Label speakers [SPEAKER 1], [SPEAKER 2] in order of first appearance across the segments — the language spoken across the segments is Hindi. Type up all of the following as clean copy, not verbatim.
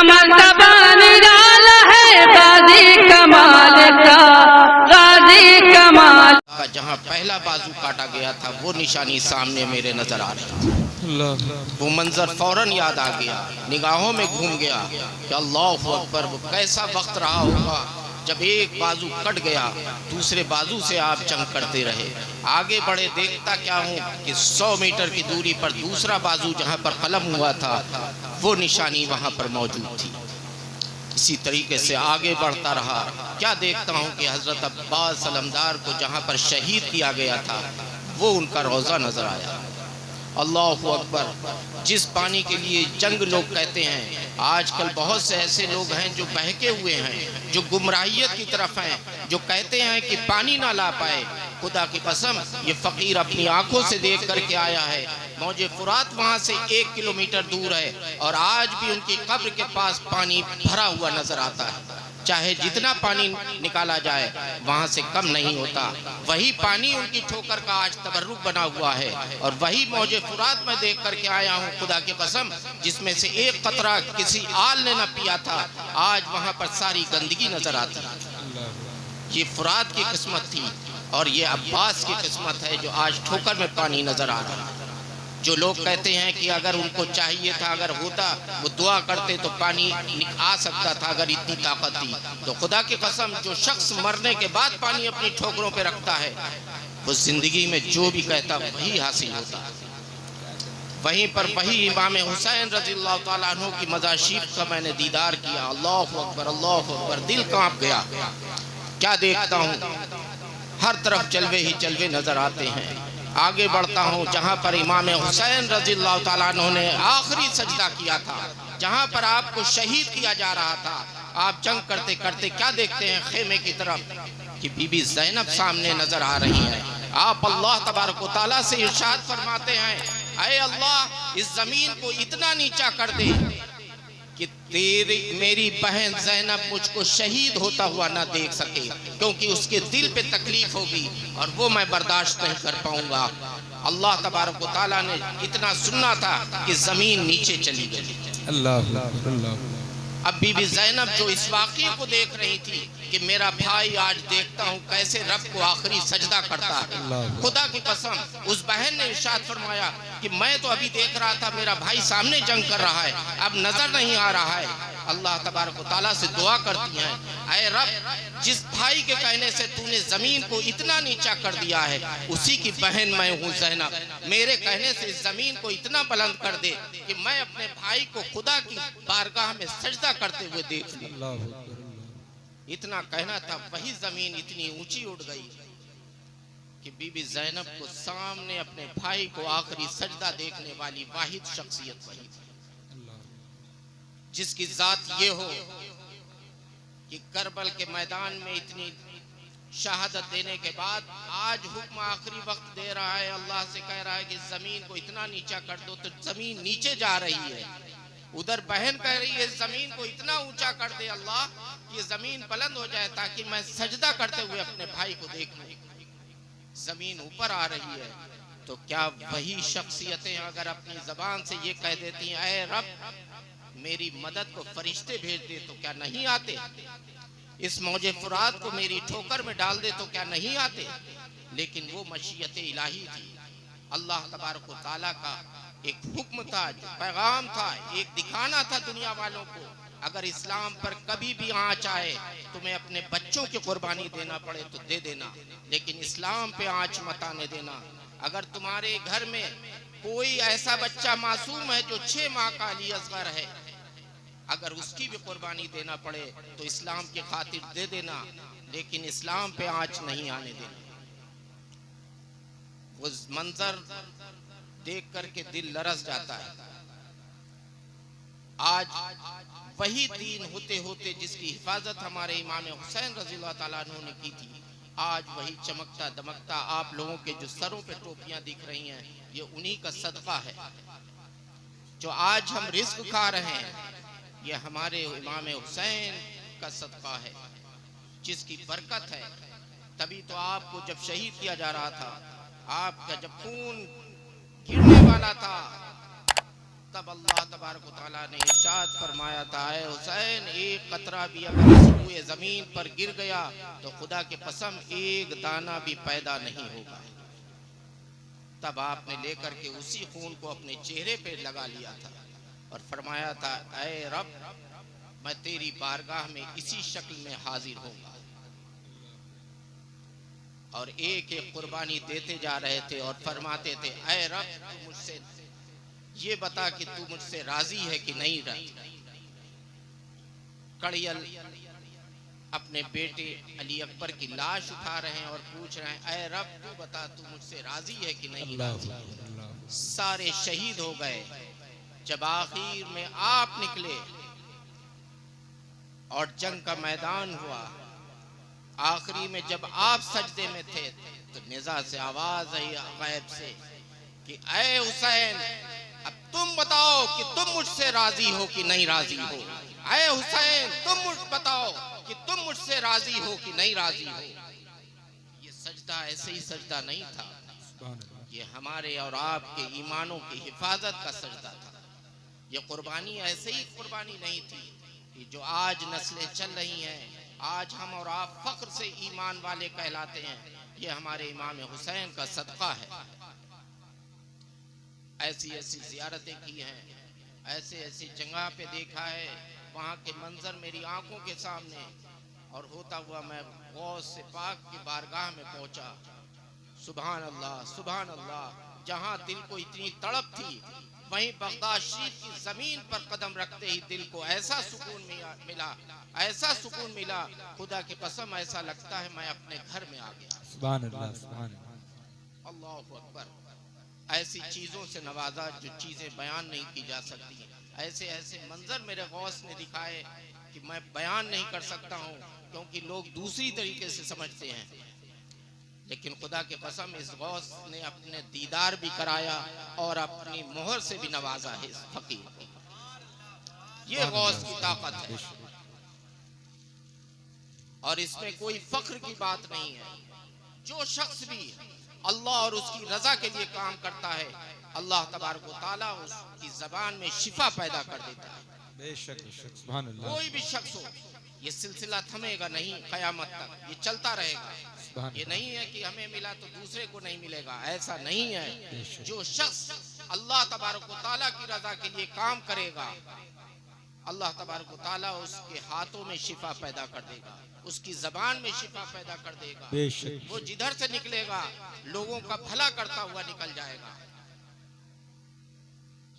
[SPEAKER 1] मर्तबा निराला है गाजी कमाल का, गाजी कमाल
[SPEAKER 2] का जहाँ पहला बाजू काटा गया था वो निशानी सामने मेरे नजर आ रही थी। वो मंजर फौरन याद आ गया, निगाहों में घूम गया कि अल्लाह अकबर, वो कैसा वक्त रहा होगा जब एक बाजू कट गया, दूसरे बाजू से आप जंग करते रहे। आगे बढ़े, देखता क्या हूँ कि 100 मीटर की दूरी पर दूसरा बाजू जहाँ पर कलम हुआ था वो निशानी वहाँ पर मौजूद थी। इसी तरीके से आगे बढ़ता रहा, क्या देखता हूँ कि हज़रत अब्बास अलमदार को जहाँ पर शहीद किया गया था वो उनका रोज़ा नज़र आया। अल्लाह अकबर, जिस पानी के लिए जंग लोग कहते हैं, आजकल बहुत से ऐसे लोग हैं जो बहके हुए हैं, जो गुमराहियत की तरफ हैं, जो कहते हैं कि पानी ना ला पाए। खुदा की कसम, ये फ़कीर अपनी आंखों से देख करके आया है। मौजे फुरात वहाँ से 1 किलोमीटर दूर है और आज भी उनकी कब्र के पास पानी भरा हुआ नजर आता है। चाहे जितना पानी निकाला जाए वहाँ से कम नहीं होता। वही पानी उनकी ठोकर का आज तबर्रुक बना हुआ है और वही मौजे फुरात में देख करके आया हूँ खुदा की कसम, जिसमें से एक कतरा किसी आल ने न पिया था, आज वहाँ पर सारी गंदगी नजर आती है। ये फुरात की किस्मत थी और ये अब्बास की किस्मत है जो आज ठोकर में पानी नजर आ रहा है। जो लोग कहते हैं कि अगर उनको चाहिए था, अगर होता वो दुआ करते तो पानी आ सकता था, अगर इतनी ताकत थी तो खुदा की कसम, जो शख्स मरने के बाद पानी अपनी ठोकरों पे रखता है वो जिंदगी में जो भी कहता वही हासिल होता। वहीं पर वही इमाम हुसैन रज़ियल्लाहु ताला अन्हु की मज़ार शरीफ का मैंने दीदार किया। अल्लाह अकबर, अल्लाह अकबर, दिल कांप गया। क्या देखता हूँ, हर तरफ जलवे ही जलवे नजर आते हैं। आगे बढ़ता हूँ, जहाँ पर इमाम हुसैन रज़ियल्लाहु ताला अन्हु ने आखिरी सजदा किया था, जहाँ पर आपको शहीद किया जा रहा था, आप जंग करते करते क्या देखते हैं खेमे की तरफ कि बीबी ज़ैनब सामने नजर आ रही है। आप अल्लाह तबारक व तआला से इरशाद फरमाते हैं, ऐ अल्लाह, इस जमीन को इतना नीचा कर दे कि मेरी बहन ज़ैनब मुझको शहीद होता हुआ ना देख सके, क्योंकि उसके दिल पे तकलीफ होगी और वो मैं बर्दाश्त नहीं कर पाऊंगा। अल्लाह तबारक व तआला ने इतना सुनना था कि जमीन नीचे चली गई। अल्लाह। अब बीबी ज़ैनब जो इस वाक़ये को देख रही थी कि मेरा भाई आज देखता हूँ कैसे रब को आखिरी सजदा करता है, खुदा की कसम, उस बहन ने इरशाद फरमाया कि मैं तो अभी देख रहा था मेरा भाई सामने जंग कर रहा है, अब नजर नहीं आ रहा है। अल्लाह तबारक व तआला से दुआ करती हैं, ऐ रब, जिस भाई के कहने से तूने जमीन को इतना नीचा कर दिया है, उसी की बहन मैं हूँ ज़ैनब, मेरे कहने से इस जमीन को इतना बुलंद कर दे कि मैं अपने भाई को खुदा की बारगाह में सजदा करते हुए देख लूं। इतना कहना था, वही जमीन इतनी ऊंची उड़ गई कि बीबी ज़ैनब को सामने अपने भाई को आखिरी सजदा देखने वाली वाहिद शख्सियत वही थी, जिसकी जात ये हो कि करबल के मैदान में इतनी शहादत देने के बाद आज हुक्म आखिरी वक्त दे रहा है, अल्लाह से कह रहा है कि जमीन को इतना नीचा कर दो, तो जमीन नीचे जा रही है। उधर बहन कह रही है जमीन को इतना ऊंचा कर दे अल्लाह कि जमीन बुलंद हो जाए ताकि मैं सजदा करते हुए अपने भाई को देख लूं। जमीन ऊपर आ रही है, तो क्या वही शख्सियतें अगर अपनी जबान से ये कह देती हैं, ऐ रब, मेरी मदद को फरिश्ते भेज दे, तो क्या नहीं आते? इस मौजे फुरात को मेरी ठोकर में डाल दे, तो क्या नहीं आते? लेकिन वो मशीयत इलाही थी, अल्लाह तबारक व तआला का एक हुक्म था, जो पैगाम था, एक दिखाना था दुनिया वालों को, अगर इस्लाम पर कभी भी आँच आए, तुम्हें अपने बच्चों की कुर्बानी देना पड़े तो दे देना, लेकिन इस्लाम पे आँच मत आने देना। अगर तुम्हारे घर में कोई ऐसा बच्चा मासूम है जो 6 माह का अली असगर है, अगर उसकी भी कुर्बानी देना पड़े तो इस्लाम की खातिर दे देना, लेकिन इस्लाम पे आँच नहीं आने देना। वो मंजर देख करके दिल लरस जाता है। आज वही दीन होते होते जिसकी हिफाजत हमारे इमाम हुसैन रज़ियल्लाहु ताला अन्हु ने की थी, आज वही चमकता दमकता आप लोगों के जो सरों पे टोपियां दिख रही हैं, ये उन्हीं का सदका है। जो आज हम रिस्क खा रहे हैं, ये हमारे इमाम हुसैन का सदका है, जिसकी बरकत है। तभी तो आपको जब शहीद किया जा रहा था, आपका जब खून गिरने वाला था, तब अल्लाह तबारक व तआला ने इरशाद फरमाया था, ऐ हुसैन, एक कतरा भी अगर इस रूए ज़मीन पर गिर गया तो खुदा की कसम एक दाना भी पैदा नहीं होगा। तब आपने लेकर के उसी खून को अपने चेहरे पे लगा लिया था और फरमाया था, ऐ रब, मैं तेरी बारगाह में इसी शक्ल में हाजिर होऊंगा। और एक एक कुर्बानी देते जा रहे थे और फरमाते थे, ऐ रब, तू मुझसे ये बता कि तू मुझसे राजी है कि नहीं राजी। कड़ियल अपने बेटे अली अकबर की लाश उठा रहे हैं और पूछ रहे हैं, ऐ रब, तू बता, तू मुझसे राजी है कि नहीं राजी। सारे शहीद हो गए। जब आखिर में आप निकले और जंग का मैदान हुआ, आखिरी में जब आप सजदे में थे तो निज़ा से आवाज आई गैब से कि ऐ हुसैन, अब तुम बताओ कि तुम मुझसे राजी हो कि नहीं राजी हो। ऐ हुसैन, तुम मुझ बताओ कि तुम मुझसे राजी हो कि नहीं राजी हो। ये सजदा ऐसे ही सजदा नहीं था, ये हमारे और आपके ईमानों की हिफाजत का सजदा था। ये कुर्बानी ऐसे ही कुर्बानी नहीं थी कि जो आज नस्लें चल रही हैं, आज हम और आप फख्र से ईमान वाले कहलाते हैं, ये हमारे इमाम हुसैन का सदका है। ऐसी ऐसी ज़ियारतें की हैं, ऐसे ऐसी जगह पे देखा है, वहाँ के मंजर मेरी आंखों के सामने, और होता हुआ मैं गौस से पाक की बारगाह में पहुंचा। सुभान अल्लाह, सुभान अल्लाह। जहाँ दिल को इतनी तड़प थी, वहीं बगदाद शरीफ की जमीन पर कदम रखते ही दिल को ऐसा सुकून मिला, ऐसा सुकून मिला, खुदा की कसम ऐसा लगता है मैं अपने घर में आ गया।
[SPEAKER 3] सुभान अल्लाह, सुभान अल्लाह।
[SPEAKER 2] अल्लाहु अकबर। ऐसी चीज़ों से नवाजा जो चीज़ें बयान नहीं की जा सकती। ऐसे ऐसे मंजर मेरे गौस ने दिखाए कि मैं बयान नहीं कर सकता हूँ, क्योंकि लोग दूसरी तरीके से समझते हैं। लेकिन खुदा की कसम, इस गौस ने अपने दीदार भी कराया और अपनी मोहर से भी नवाजा है इस फकीर को। ये गौस की ताकत है और इसमें कोई फख्र की बात नहीं है। जो शख्स भी अल्लाह और उसकी रजा के लिए काम करता है, अल्लाह तबारक व तआला उसकी जबान में शिफा पैदा कर देता है।
[SPEAKER 3] बेशक बेशक, सुभान अल्लाह।
[SPEAKER 2] कोई भी शख्स हो, ये सिलसिला थमेगा नहीं, क़यामत तक ये चलता रहेगा। ये नहीं है कि हमें मिला तो दूसरे को नहीं मिलेगा, ऐसा नहीं है। जो शख्स अल्लाह तबारक व तआला की रजा के लिए काम करेगा, अल्लाह तबारक व तआला उसके हाथों में शिफा पैदा कर देगा, उसकी जबान में शिफा पैदा कर देगा। वो जिधर से निकलेगा लोगों का भला करता हुआ निकल जाएगा।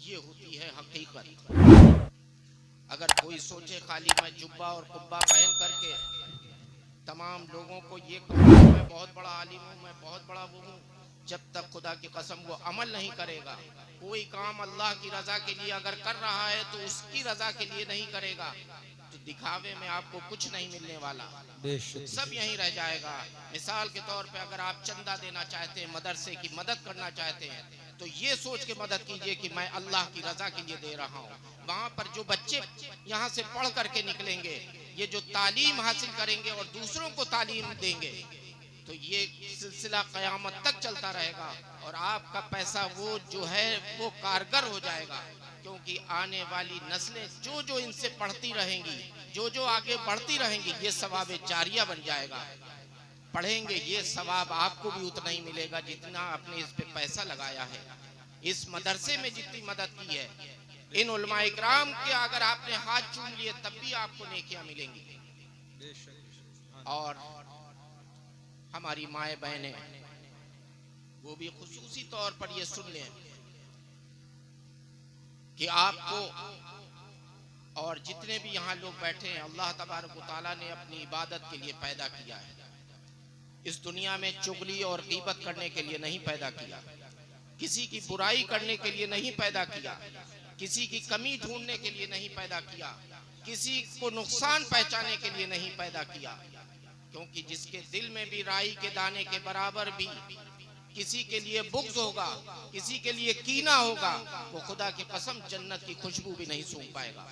[SPEAKER 2] ये होती है हकीकत। अगर कोई सोचे खाली मैं जुब्बा और कुब्बा पहन करके तमाम लोगों को ये कहूँ मैं बहुत बड़ा आलिम हूँ, मैं बहुत बड़ा वो हूँ, जब तक खुदा की कसम वो अमल नहीं करेगा, कोई काम अल्लाह की रजा के लिए अगर कर रहा है तो उसकी रजा के लिए नहीं करेगा, तो दिखावे में आपको कुछ नहीं मिलने वाला, सब यहीं रह जाएगा। मिसाल के तौर पे अगर आप चंदा देना चाहते हैं, मदरसे की मदद करना चाहते हैं, तो ये सोच के मदद कीजिए कि मैं अल्लाह की रजा के लिए दे रहा हूँ। वहाँ पर जो बच्चे यहाँ से पढ़ करके निकलेंगे, ये जो तालीम हासिल करेंगे और दूसरों को तालीम देंगे, तो ये सिलसिला क़यामत तक चलता रहेगा और आपका पैसा वो जो है वो कारगर हो जाएगा, क्योंकि आने वाली नस्लें जो जो इनसे पढ़ती रहेंगी, जो जो आगे बढ़ती रहेंगी, ये सवाब जारिया बन जाएगा। पढ़ेंगे, ये सवाब आपको भी उतना ही मिलेगा जितना आपने इस पे पैसा लगाया है। इस मदरसे में जितनी मदद की है, इन उलमा इकराम के अगर आपने हाथ चूम लिए तब भी आपको नेकियां मिलेंगी। और हमारी माए बहनें वो भी खुसूसी तौर पर ये सुन लें कि आपको और जितने भी यहाँ लोग बैठे हैं, अल्लाह तबारक व तआला ने अपनी इबादत के लिए पैदा किया है। इस दुनिया में चुगली और गीबत करने के लिए नहीं पैदा किया, किसी की बुराई करने के लिए नहीं पैदा किया, किसी की कमी ढूंढने के लिए नहीं पैदा किया, किसी को नुकसान पहुंचाने के लिए नहीं पैदा किया, क्योंकि जिसके दिल में भी राई के दाने के बराबर भी किसी के लिए बुग़्ज़ होगा, किसी के लिए कीना होगा, वो खुदा की कसम जन्नत की खुशबू भी नहीं सूंघ पाएगा।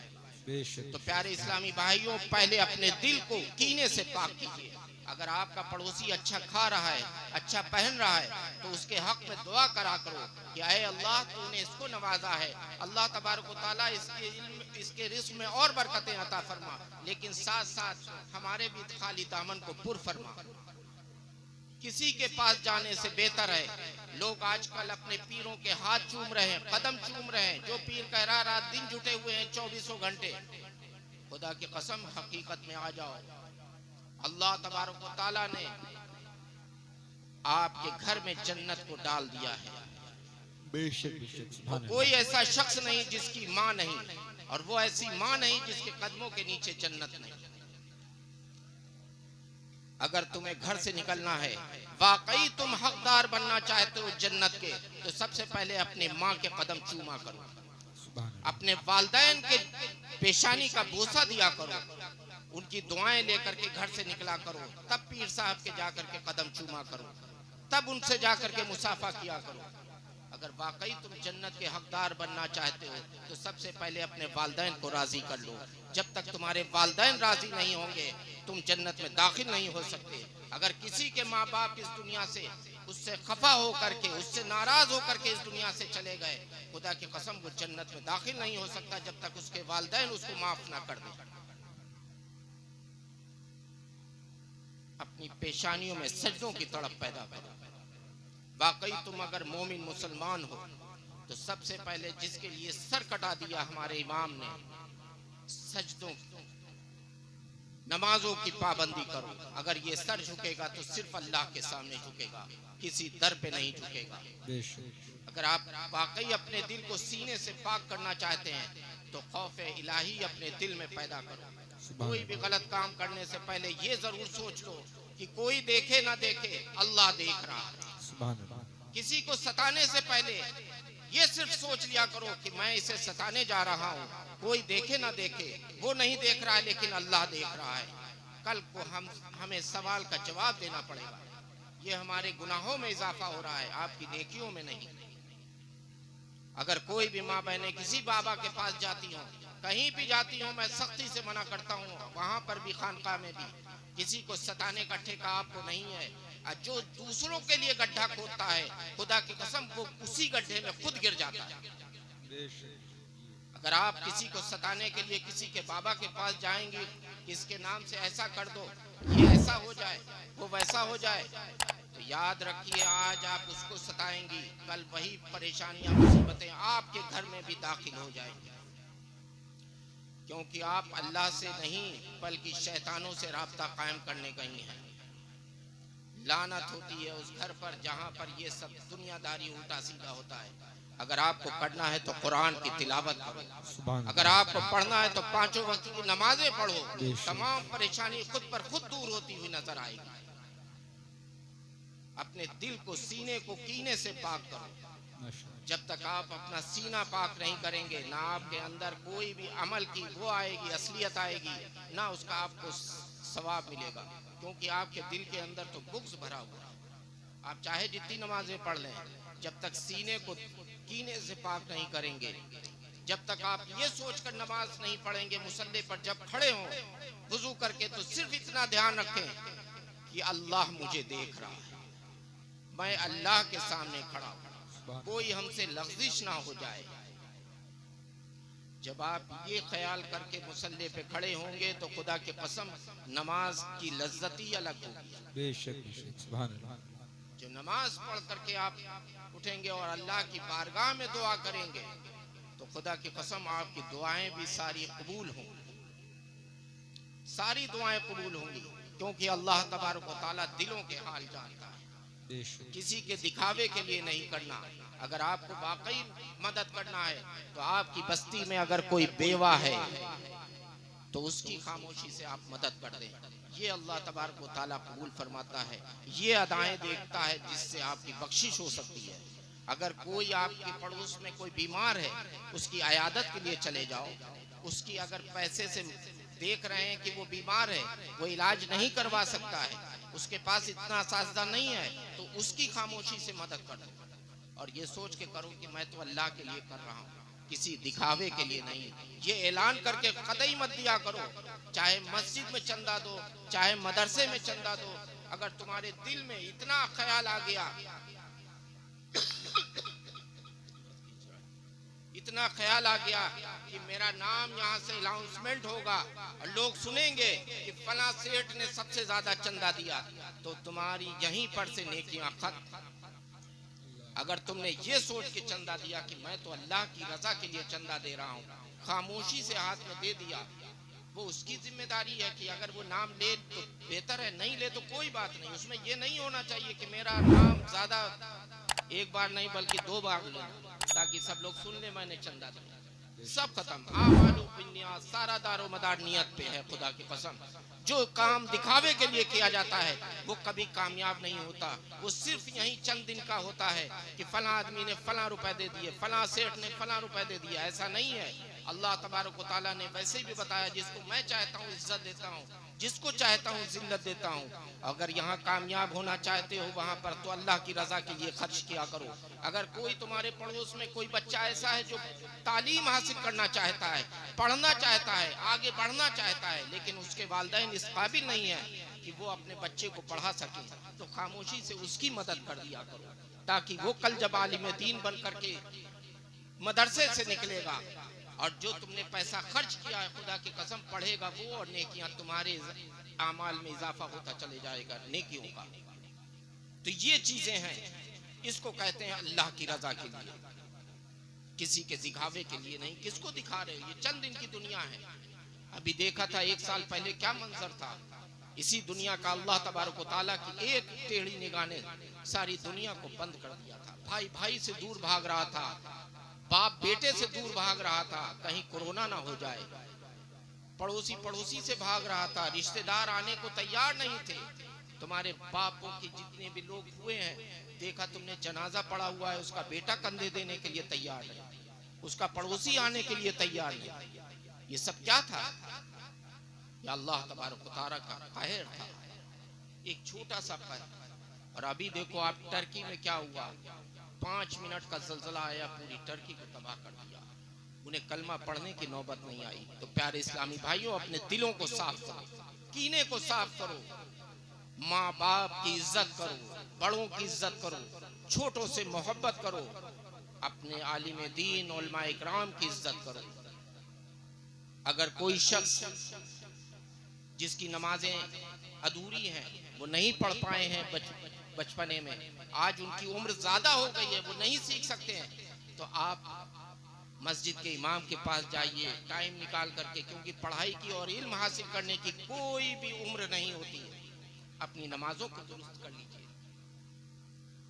[SPEAKER 2] तो प्यारे इस्लामी भाइयों, पहले अपने दिल को कीने से पाक कीजिए, अगर आपका पड़ोसी अच्छा खा रहा है, अच्छा पहन रहा है, तो उसके हक में दुआ करा करो कि अय अल्लाह तूने इसको नवाजा है, अल्लाह तबारक व तआला इसके इल्म, इसके रिज़्क़ में और बरकतें अता फरमा, लेकिन साथ साथ हमारे भी खाली दामन को पुर फरमा। किसी के पास जाने से बेहतर है, लोग आजकल अपने पीरों के हाथ चूम रहे हैं, कदम चूम रहे हैं। जो पीर कह रहा रात दिन जुटे हुए हैं 24 घंटे, खुदा की कसम हकीकत में आ जाओ, अल्लाह तबारक व तआला ने आपके घर में जन्नत को डाल दिया है।
[SPEAKER 3] बेशक बेशक।
[SPEAKER 2] कोई ऐसा शख्स नहीं जिसकी माँ नहीं, और वो ऐसी माँ नहीं जिसके कदमों के नीचे जन्नत नहीं। अगर तुम्हें घर से निकलना है, वाकई तुम हकदार बनना चाहते हो जन्नत के, तो सबसे पहले अपने माँ के कदम चूमा करो, अपने वालिदैन के पेशानी का बोसा दिया करो, उनकी दुआएं लेकर के घर से निकला करो, तब पीर साहब के जाकर के कदम चूमा करो, तब उनसे जाकर के मुसाफा किया करो। अगर वाकई तुम जन्नत के हकदार बनना चाहते हो, तो सबसे पहले अपने वालिदैन को राजी कर लो। जब तक तुम्हारे वालिदैन राजी नहीं होंगे, तुम जन्नत में दाखिल नहीं हो सकते। अगर किसी के माँ बाप इस दुनिया से उससे खफा होकर के, उससे नाराज होकर के इस दुनिया से चले गए, खुदा की कसम वो जन्नत में दाखिल नहीं हो सकता जब तक उसके वालिदैन उसको माफ ना कर दें। अपनी पेशानियों में सजदों की तड़प पैदा करो। वाकई तुम अगर मोमिन मुसलमान हो, तो सबसे पहले जिसके लिए सर कटा दिया हमारे इमाम ने, सजदों नमाजों की पाबंदी करो। अगर ये सर झुकेगा तो सिर्फ अल्लाह के सामने झुकेगा, किसी दर पे नहीं झुकेगा। अगर आप वाकई अपने दिल को सीने से पाक करना चाहते हैं, तो खौफ इलाही अपने दिल में पैदा करो। कोई भी गलत काम करने से पहले ये जरूर सोच लो कि कोई देखे ना देखे, अल्लाह देख रहा है। किसी को सताने से पहले ये सिर्फ सोच लिया करो कि मैं इसे सताने जा रहा हूँ, कोई देखे ना देखे, वो नहीं देख रहा है लेकिन अल्लाह देख रहा है। कल को हमें सवाल का जवाब देना पड़ेगा। ये हमारे गुनाहों में इजाफा हो रहा है, आपकी नेकियों में नहीं। अगर कोई भी माँ बहनें किसी बाबा के पास जाती हूँ, कहीं भी जाती हूँ, मैं सख्ती से मना करता हूँ, वहां पर भी खानकाह में भी, किसी को सताने का ठेका आपको नहीं है। जो दूसरों के लिए गड्ढा खोदता है, खुदा की कसम वो उसी गड्ढे में खुद गिर जाता है। अगर आप किसी को सताने के लिए किसी के बाबा के पास जाएंगे, किसके नाम से ऐसा कर दो, ये ऐसा हो जाए, वो वैसा हो जाए, तो याद रखिए आज आप उसको सताएंगी, कल वही परेशानियां मुसीबतें आपके घर में भी दाखिल हो जाएंगी। क्योंकि आप अल्लाह से नहीं बल्कि शैतानों से राब्ता कायम करने गई हैं। लानत होती है उस घर पर जहां पर ये सब दुनियादारी उल्टा सीधा होता है। अगर आपको करना है तो कुरान की तिलावत करो, अगर आपको पढ़ना है तो 5 वक्त की नमाजें पढ़ो, तमाम परेशानी खुद पर खुद दूर होती हुई नजर आएगी। अपने दिल को, सीने को कीने से पाक करो। जब तक आप अपना सीना पाक नहीं करेंगे, ना आपके अंदर कोई भी अमल की वो आएगी, असलियत आएगी, ना उसका आपको सवाब मिलेगा। क्योंकि आपके दिल के अंदर तो बुग़्ज़ भरा हुआ है। आप चाहे जितनी नमाजें पढ़ लें, जब तक सीने को कीने से पाक नहीं करेंगे, जब तक आप ये सोचकर नमाज नहीं पढ़ेंगे मुसल्ले पर जब खड़े हों वुज़ू करके, तो सिर्फ इतना ध्यान रखें कि अल्लाह मुझे देख रहा है, मैं अल्लाह के सामने खड़ा हूं, कोई हमसे लग़्ज़िश ना हो जाए। जब आप ये ख्याल करके मुसल्ले पे खड़े होंगे तो खुदा की कसम नमाज की लज्जत ही अलग होगी।
[SPEAKER 3] बेशक सुभान अल्लाह।
[SPEAKER 2] जो नमाज पढ़ करके आप उठेंगे और अल्लाह की बारगाह में दुआ करेंगे, तो खुदा की कसम आपकी दुआएं भी सारी कबूल होंगी, सारी दुआएं कबूल होंगी। क्योंकि अल्लाह तबारक व तआला दिलों के हाल जानता है। किसी के दिखावे के लिए नहीं करना। अगर आपको वाकई मदद करना है तो आपकी बस्ती में अगर कोई बेवा है तो उसकी खामोशी से आप मदद कर दें। ये अल्लाह तबारक व तआला कबूल फरमाता है। ये अदाएं देखता है जिससे आपकी बख्शिश हो सकती है। अगर कोई आपके पड़ोस में कोई बीमार है, उसकी अयादत के लिए चले जाओ। उसकी अगर पैसे से देख रहे हैं कि वो बीमार है, वो इलाज नहीं करवा सकता है, उसके पास इतना साजदा नहीं है, तो उसकी खामोशी से मदद कर दो। और ये सोच के करो कि मैं तो अल्लाह के लिए कर रहा हूँ, किसी दिखावे के लिए नहीं। ये ऐलान करके कतई मत दिया करो, चाहे मस्जिद में चंदा दो, चाहे मदरसे में चंदा दो। अगर तुम्हारे दिल में इतना ख्याल आ गया, इतना ख्याल आ गया कि मेरा नाम यहाँ से अनाउंसमेंट होगा और लोग सुनेंगे कि फला सेठ ने सबसे ज्यादा चंदा दिया, तो तुम्हारी यहीं पर से नेकियां खत्म। अगर तुमने ये सोच के चंदा दिया कि मैं तो अल्लाह की रजा के लिए चंदा दे रहा हूँ, खामोशी से हाथ में दे दिया, वो उसकी जिम्मेदारी है कि अगर वो नाम ले तो बेहतर है, नहीं ले तो कोई बात नहीं। उसमें ये नहीं होना चाहिए कि मेरा नाम ज्यादा एक बार नहीं बल्कि 2 बार ले, ताकि सब लोग सुन ले मैंने चंदा दिया। सब खत्म। आमालु बिन्नियात, सारा दारो मदार नियत पे है। खुदा की कसम, जो काम दिखावे के लिए किया जाता है वो कभी कामयाब नहीं होता। वो सिर्फ यही चंद दिन का होता है कि फला आदमी ने फला रुपए दे दिए, फला सेठ ने फला रुपए दे दिया, ऐसा नहीं है। अल्लाह तबारक व तआला ने वैसे भी बताया, जिसको मैं चाहता हूँ इज्जत देता हूँ, जिसको चाहता हूँ जिल्लत देता हूँ। अगर यहाँ कामयाब होना चाहते हो वहां पर तो अल्लाह की रजा के लिए खर्च किया करो। अगर कोई तुम्हारे पड़ोस में कोई बच्चा ऐसा है जो तालीम हासिल करना चाहता है, पढ़ना चाहता है, आगे बढ़ना चाहता है, लेकिन उसके वालिदैन इस काबिल नहीं है कि वो अपने बच्चे को पढ़ा सके, तो खामोशी से उसकी मदद कर दिया करो, ताकि वो कल जब आलिम दीन बन करके मदरसे से निकलेगा और जो तुमने पैसा खर्च किया है खुदा की कसम पढ़ेगा वो, और नेकियां तुम्हारे आमाल में इजाफा होता चले जाएगा नेकियों का। तो ये चीजें हैं, इसको कहते हैं अल्लाह की रजा के लिए, किसी के दिखावे के लिए नहीं। किसको दिखा रहे हो? ये चंद दिन की दुनिया है। अभी देखा था 1 साल पहले क्या मंजर था। इसी दुनिया का अल्लाह तबारक व तआला की एक टेढ़ी निगाह ने सारी दुनिया को बंद कर दिया था। भाई भाई से दूर भाग रहा था, बाप बेटे से दूर भाग रहा था कहीं कोरोना ना हो जाए, पड़ोसी पड़ोसी से भाग रहा था, रिश्तेदार आने को तैयार नहीं थे। तुम्हारे बापों के जितने भी लोग हुए हैं, देखा तुमने जनाजा पड़ा हुआ है, उसका बेटा कंधे देने के लिए तैयार नहीं, उसका पड़ोसी आने के लिए तैयार नहीं। ये सब क्या था? या अल्लाह तबारक व तआला का कहर था, एक छोटा सा कहर। और अभी देखो आप टर्की में क्या हुआ, 5 मिनट का ज़लज़ला आया, पूरी टर्की को तबाह कर दिया। उन्हें कलमा पढ़ने की नौबत नहीं आई। तो प्यारे इस्लामी भाइयों, अपने दिलों को साफ करो, कीने को साफ करो, माँ बाप की इज्जत करो, बड़ों की इज्जत करो, छोटों से मोहब्बत करो, अपने आलिम दीन उलमा इकराम की इज्जत करो। अगर कोई शख्स जिसकी नमाजें अधूरी हैं, वो नहीं पढ़ पाए हैं बचपने में, आज उनकी उम्र ज्यादा हो गई है, वो नहीं सीख सकते हैं, तो आप मस्जिद के इमाम के पास जाइए टाइम निकाल करके, क्योंकि पढ़ाई की और इल्म हासिल करने की कोई भी उम्र नहीं होती है। अपनी नमाजों को दुरुस्त कर लीजिए,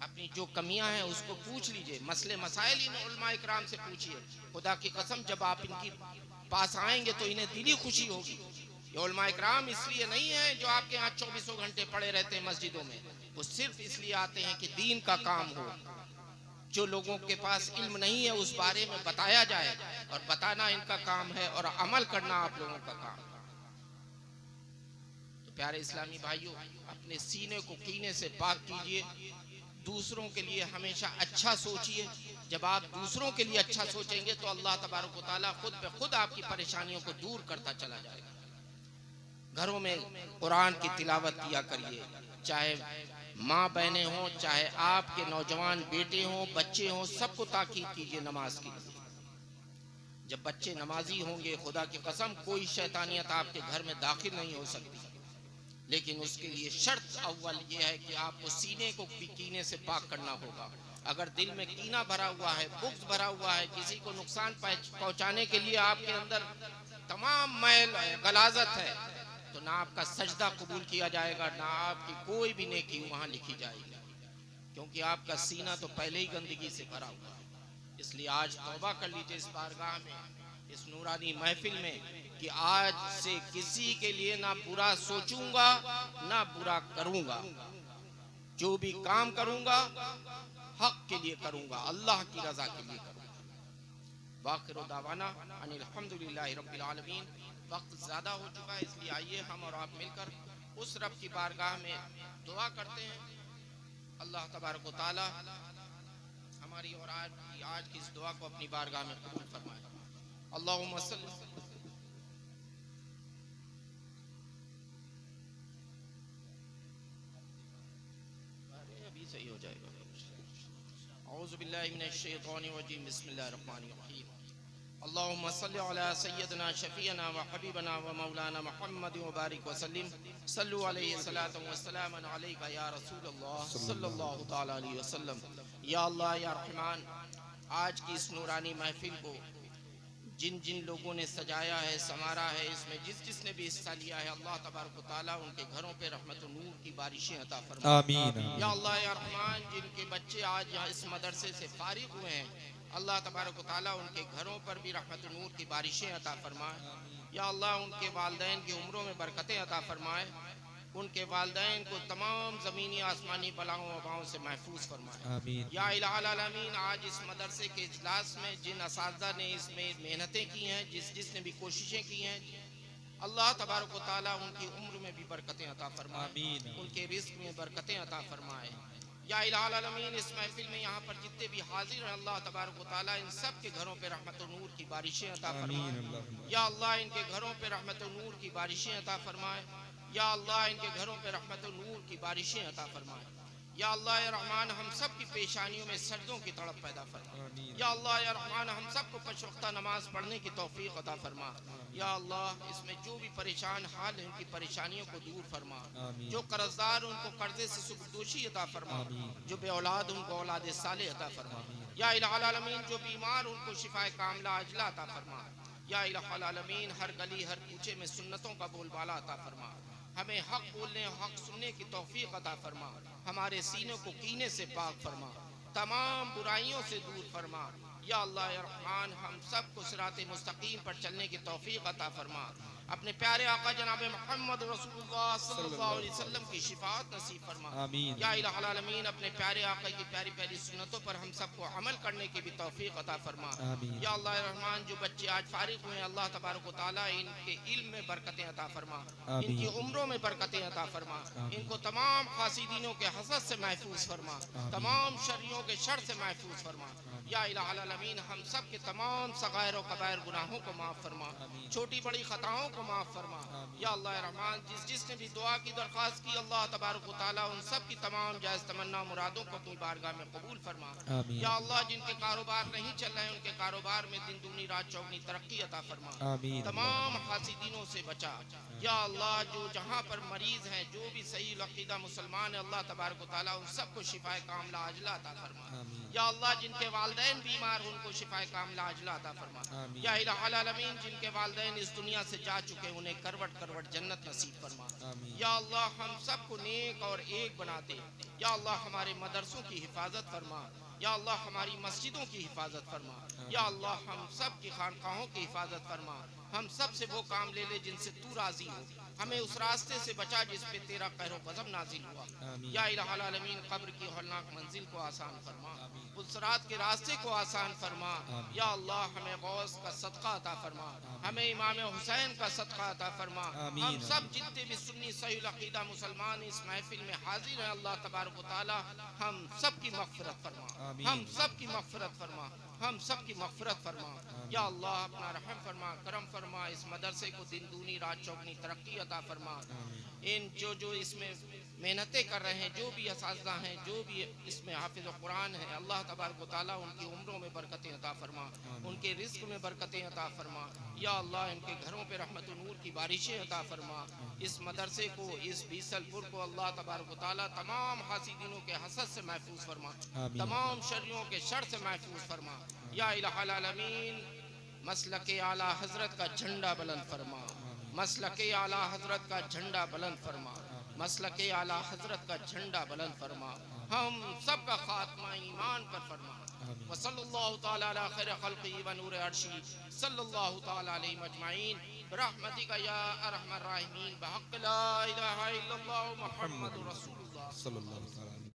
[SPEAKER 2] अपनी जो कमियां हैं उसको पूछ लीजिए, मसले मसाइल इन उलमा इकराम से पूछिए। खुदा की कसम जब आप इनकी पास आएंगे तो इन्हें दिली खुशी होगी। ये उलमा इकराम इसलिए नहीं है जो आपके यहाँ 24 घंटे पड़े रहते हैं मस्जिदों में, वो सिर्फ इसलिए आते हैं कि दीन का काम हो, जो लोगों के पास इल्म नहीं है उस बारे में बताया जाए, और बताना इनका काम है और अमल करना आप लोगों का काम। तो प्यारे इस्लामी भाइयों, अपने सीने को कीने से पाक कीजिए, दूसरों के लिए हमेशा अच्छा सोचिए। जब आप दूसरों के लिए अच्छा सोचेंगे तो अल्लाह तबारक व तआला खुद पे खुद आपकी परेशानियों को दूर करता चला जाएगा। घरों में कुरान की तिलावत किया करिए, चाहे माँ बहनें हों, चाहे आपके नौजवान बेटे हों, बच्चे हों, सबको ताकीद कीजिए नमाज की। जब बच्चे नमाजी होंगे, खुदा की कसम कोई शैतानियत आपके घर में दाखिल नहीं हो सकती। लेकिन उसके लिए शर्त अव्वल ये है कि आपको सीने को कीने से पाक करना होगा। अगर दिल में कीना भरा हुआ है, बुग़्ज़ भरा हुआ है, किसी को नुकसान पहुंचाने के लिए आपके अंदर तमाम मैल गलाजत है, तो ना आपका सजदा कबूल किया जाएगा, ना आपकी कोई भी नेकी वहां लिखी जाएगी, क्योंकि आपका सीना तो पहले ही गंदगी से भरा हुआ है। इसलिए आज तौबा कर लीजिए इस बारगाह में, इस नूरानी महफिल में, कि आज से किसी के लिए ना बुरा सोचूंगा ना बुरा करूंगा। जो भी काम करूंगा हक के लिए करूंगा, अल्लाह की रजा के लिए करूंगा। वाखिरु दावाना अनिल हम्दुलिल्लाहि रब्बिल आलमीन। वक्त ज़्यादा हो चुका है, इसलिए आइए हम और आप मिलकर उस रब की बारगाह में दुआ करते हैं। अल्लाह तबारक व तआला हमारी और आज की इस दुआ को अपनी बारगाह में कबूल फरमाए। अल्लाहुम्मा सल्ली अभी सही हो जाएगा। औज़ु बिल्लाहि मिनश शैतानिर रजीम, बिस्मिल्लाहिर रहमानिर रहीम। अल्लाहुम्मा सल्ली अला सय्यदना शफीअना व हबीबना व मौलाना मुहम्मद व बारिक व सल्लिम। सल्लु अलैहि सलातु व सलामन अलैका या रसूलल्लाह सल्लल्लाहु तआला अलैहि वसल्लम। या अल्लाह या रहमान, आज की इस नूरानी महफिल को जिन जिन लोगों ने सजाया है, संवारा है, इसमें जिसने भी हिस्सा लिया है, अल्लाह तबारक व तआला उनके घरों पे रहमत व नूर की बारिशें अता फरमा।
[SPEAKER 3] आमीन।
[SPEAKER 2] या अल्लाह या रहमान, जिनके बच्चे आज यहाँ इस मदरसे से फारिग हुए हैं, अल्लाह तबारक व तआला उनके घरों पर भी रहमत व नूर की बारिशें अता फरमाए। या अल्लाह उनके वालिदैन की उम्रों में बरकतें अता फरमाए, उनके वालिदैन को तमाम ज़मीनी आसमानी बलाओं वबाओं से महफूज फरमाए। या इलाहुल आलमीन, आज इस मदरसे के इजलास में जिन असातिज़ा ने इसमें मेहनतें की हैं, जिसने भी कोशिशें की हैं, अल्लाह तबारक व तआला उनकी उम्र में भी बरकतें अता फरमाए, उनके रिज़्क़ में बरकतें अता फरमाए। या इलाहुल आलमीन, इस महफिल में यहाँ पर जितने भी हाजिर हैं, अल्लाह तबारक व तआला इन सब के घरों पे रहमत व नूर की बारिशें अता फरमाए। या अल्लाह इनके घरों पे रहमत व नूर की बारिशें अता फरमाए। या अल्लाह इनके घरों पे रहमत व नूर की बारिशें अता फरमाए। या अल्लाह या रहमान, हम सब की पेशानियों में सर्दों की तड़प पैदा फरमा। या अल्लाह या रहमान, हम सबको पांच वक्ता नमाज पढ़ने की तौफीक अता फरमा। या अल्लाह, इसमें जो भी परेशान हाल है, उनकी परेशानियों को दूर फरमा। जो कर्जदार, उनको कर्जे से सुखदोशी अता फरमा। जो बे औलाद, उनको औलाद साले अता फरमा। या इलाहुल आलमीन, जो बीमार, उनको शिफाए कामिला अजला अता फरमा। या इलाहुल आलमीन, हर गली हर कूचे में सुन्नतों का बोलबाला अता फरमा। हमें हक बोलने, हक सुनने की तौफीक अता फरमा। हमारे सीनों को कीने से पाक फरमा, तमाम बुराइयों से दूर फरमा। या अल्लाह या रहमान, हम सबको सिराते मुस्तकीम पर चलने की तौफीक अता फरमा। अपने प्यारे आका जनाब मोहम्मद रसूलुल्लाह सल्लल्लाहु अलैहि वसल्लम की शिफाअत नसीब फरमा। या इलाहुल आलमीन, अपने प्यारे आका की प्यारी प्यारी सुन्नतों पर हम सबको अमल करने की भी तौफीक अता फरमा। या अल्लाह या रहमान, जो बच्चे आज फारिग हुए हैं, अल्लाह तबारक व तआला इनके इल्म में बरकतें अता फरमा, इनकी उम्रों में बरकतें अता फरमा, इनको तमाम हासिदीनों के हसद से महफूज फरमा, तमाम शर्रियों के शर से महफूज फरमा। या इलाहुल आलमीन, हम सब के तमाम सगायर और कबायर गुनाहों को माफ़ फरमा, छोटी बड़ी खताओं को माफ़ फरमा। या अल्लाह रहमान, जिसने भी दुआ की दरख्वास्त की, अल्लाह तबारक व तआला उन सब की तमाम जायज़ तमन्ना मुरादों को अपनी बारगाह में कबूल फरमा। या अल्लाह, जिनके कारोबार नहीं चल रहे हैं, उनके कारोबार में दिन दूनी रात चौगनी तरक्की अता फरमा, तमाम हासिदीनों से बचा। या अल्लाह, जो जहाँ पर मरीज हैं, जो भी सही अक़ीदा मुसलमान है, अल्लाह तबारक व तआला उन सबको शिफाए कामिला अजला अता फरमा। या अल्लाह, जिनके वालिदैन बीमार, उनको शिफाए कामिला अजला अता फरमा। या इलाहुल आलमीन, जिनके वालिदैन इस दुनिया से जा चुके, उन्हें करवट करवट जन्नत नसीब फरमा। या अल्लाह, हम सबको नेक और एक बना दे। या अल्लाह, हमारे मदरसों की हिफाजत फरमा। या अल्लाह, हमारी मस्जिदों की हिफाजत फरमा। या अल्लाह, हम सब की खानकाहों की हिफाजत फरमा। हम सब से वो काम ले ले जिनसे तू राजी हो। हमें उस रास्ते से बचा जिस पे तेरा कहरो गज़ब नाजिल हुआ। या इलाहुल आलमीन, कब्र की हौलनाक मंजिल को आसान फरमा, पुलसरात के रास्ते को आसान फरमा। या अल्लाह, हमें गौस का सदका अता फरमा, हमें इमाम हुसैन का सदका अता फरमा। हम सब जितने भी सुन्नी सही अक़ीदा मुसलमान इस महफिल में हाजिर हैं, अल्लाह तबारक व तआला हम सब की मग़फ़िरत फरमा, हम सब की मग़फ़िरत फरमा, हम सब की मग़फ़िरत फरमा। या अल्लाह, अपना रहम फरमा, करम फरमा, इस मदरसे को दिन दूनी रात चौगनी तरक्की अता फरमा। इन जो इसमें मेहनतें कर रहे हैं, जो भी असातिज़ा हैं, जो भी इसमें हाफिज़ कुरान है, अल्लाह तबारक व तआला उनकी उम्रों में बरकतें अता फरमा, उनके रिज़्क़ में बरकतें अता फरमा। या अल्लाह, इनके घरों पे रहमत व नूर की बारिशें अता फरमा। इस मदरसे को, इस बीसलपुर को अल्लाह तबारक व तआला तमाम हासिदीनों के हसद से महफूज फरमा, तमाम शर्रियों के शर से महफूज फरमा। या इलाहुल आलमीन, मसलके आला हजरत का झंडा बुलंद फरमा, मसलके आला हजरत का झंडा बुलंद फरमा, मसलके आला हजरत का झंडा बुलंद फरमा। हम सब का खात्मा ईमान पर फरमा। व सल्लल्लाहु तआला अला खैर खल्क़ी व नूर अर्शी सल्लल्लाहु तआला अलैहि मजमाइन बिरहमतिका या अरहमर राहिमीन बहक़ ला इलाहा इल्लल्लाह मुहम्मदुर रसूलुल्लाह सल्लल्लाहु अलैहि वसल्लम।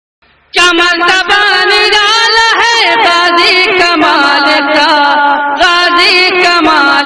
[SPEAKER 1] क्या मर्तबा निराला है गाज़ी कमाल का।